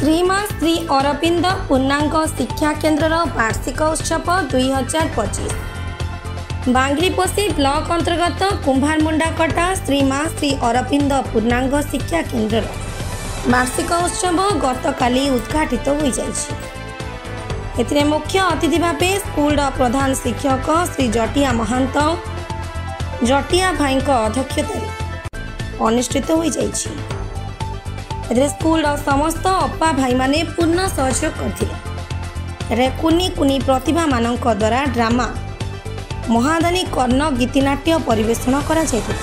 श्रीमा श्री अरविंद पूर्णांग शिक्षा केन्द्र वार्षिक उत्सव 2025 बांग्रीपोषी ब्लॉक अंतर्गत कुंभारमुंडाकटा श्रीमा श्री अरविंद पूर्णांग शिक्षा केन्द्र वार्षिक उत्सव गतकाली उद्घाटित हो जाइए। मुख्य अतिथि भाव स्कूल प्रधान शिक्षक श्री जटिया महंत जटिया भाई अध्यक्षतार अनुष्ठित हो जाइए। स्कूल समस्त अपा भाई माने पूर्ण सहयोग करथिले। कुनी कुनी प्रतिभा मानक द्वारा ड्रामा महादानी कर्ण गीतिनाट्य परिवेषण करा जायथिला।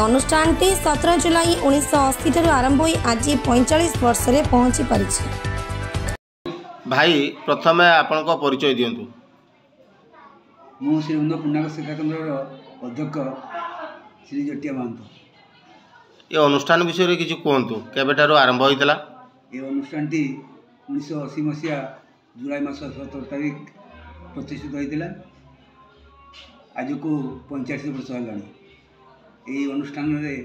अनुष्ठान 17 जुलाई 1980 आरंभ हो आज 45 वर्ष रे पहुंची पारिछि। भाई प्रथमे आपन को परिचय दियंतु। मु श्री अरविंद पूर्णांग शिक्षा केन्द्र अध्यक्ष श्री जटिया महंत। ये अनुष्ठान विषय रे किछि कहंतु केबेटारो आरंभ होइतला? ये अनुष्ठान 1980 मसीहा जुलाई मास 17 तारीख प्रतिष्ठित होइतला। आज को 45 वर्ष होलानी। ये अनुष्ठान रे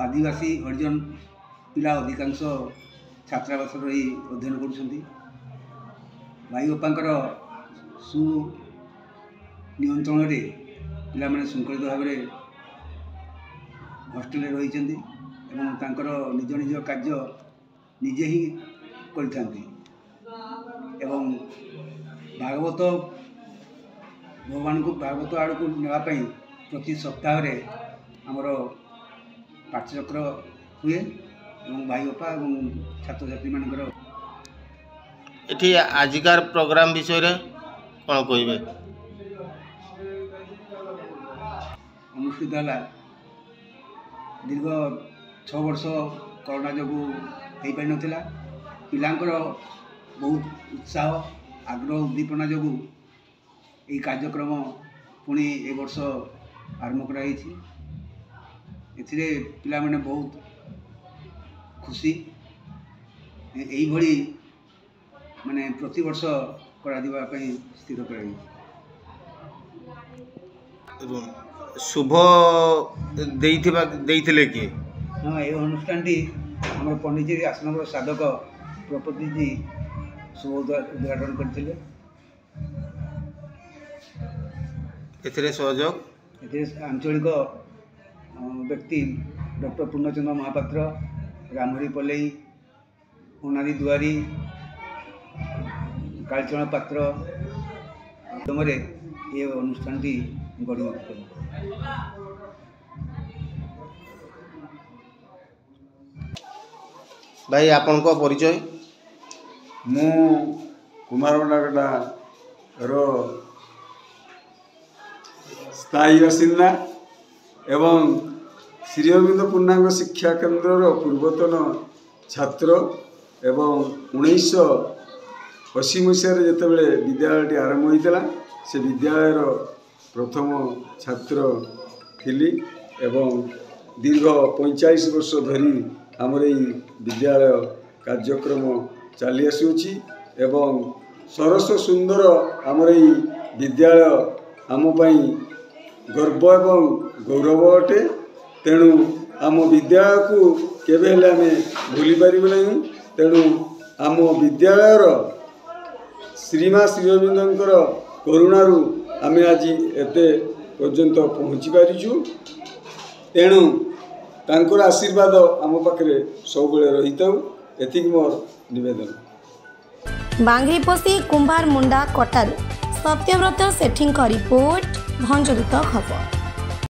आदिवासी हरिजन पिला अधिकांश छात्रावास रही अध्ययन करुछंती। भाई बापांकर सुनियंत्रण रे पिला माने शृंखलित भाव में हॉस्टेल रही निज निज कार्य निजे ही करते। भागवत भगवान को भागवत आड़ को नापी प्रति सप्ताह आमर पाठचक्र हुए भाई बापा और छात्र छात्री मानकर एठी आजिकार प्रोग्राम विषय रे कौन कहबे? अनुष्ठित है दीर्घ 6 वर्ष कोरोना जो हो पार नाला। पिलांकर बहुत उत्साह आग्रह उद्दीपना जो यही कार्यक्रम पुणी ए वर्ष आरंभ कराई। पिला माने बहुत खुशी यही भली माने प्रति वर्ष करा दिबा पई स्थिर कराई। शुभ देइथिले कि हाँ ये अनुष्ठान आम पंडित आसनगर साधक प्रपति जी शुभ उद्घाटन करते। सहयोग आंचलिक व्यक्ति डॉक्टर पूर्णचंद्र महापात्र रामहरी पल्लई अनारी दुआरी कालचरण पात्र ये अनुष्ठान गढ़ी उठे। भाई आपन को परिचय? मु कुंभारमुंडाकटा रो स्थायी बासिंदा एवं श्री अरविंद पूर्णांग शिक्षा केन्द्र पूर्वतन छात्र एवं 1980 मसीह जितेबाला विद्यालय आरंभ होता से विद्यालय प्रथम छात्र थिली एवं दीर्घ 45 वर्ष धरी आमर यही विद्यालय कार्यक्रम चली आसुची एवं सरस सुंदर आमर यही विद्यालय आमपाई गर्व एवं गौरव अटे। तेणु आम विद्यालय को केबे आम भूली पारिबु नहीं। तेणु आम विद्यालयर श्रीमा श्री अरविंदर करुणारू आम आज एते पर्यंत पहुँची पारिछु। तेणु तांकर आशीर्वाद आम पाखे सब रही था। एतिक मोर निवेदन। बांग्रीपोषी कुंभारमुंडाकटा सत्यव्रत सेठी रिपोर्ट भंजदूत खबर।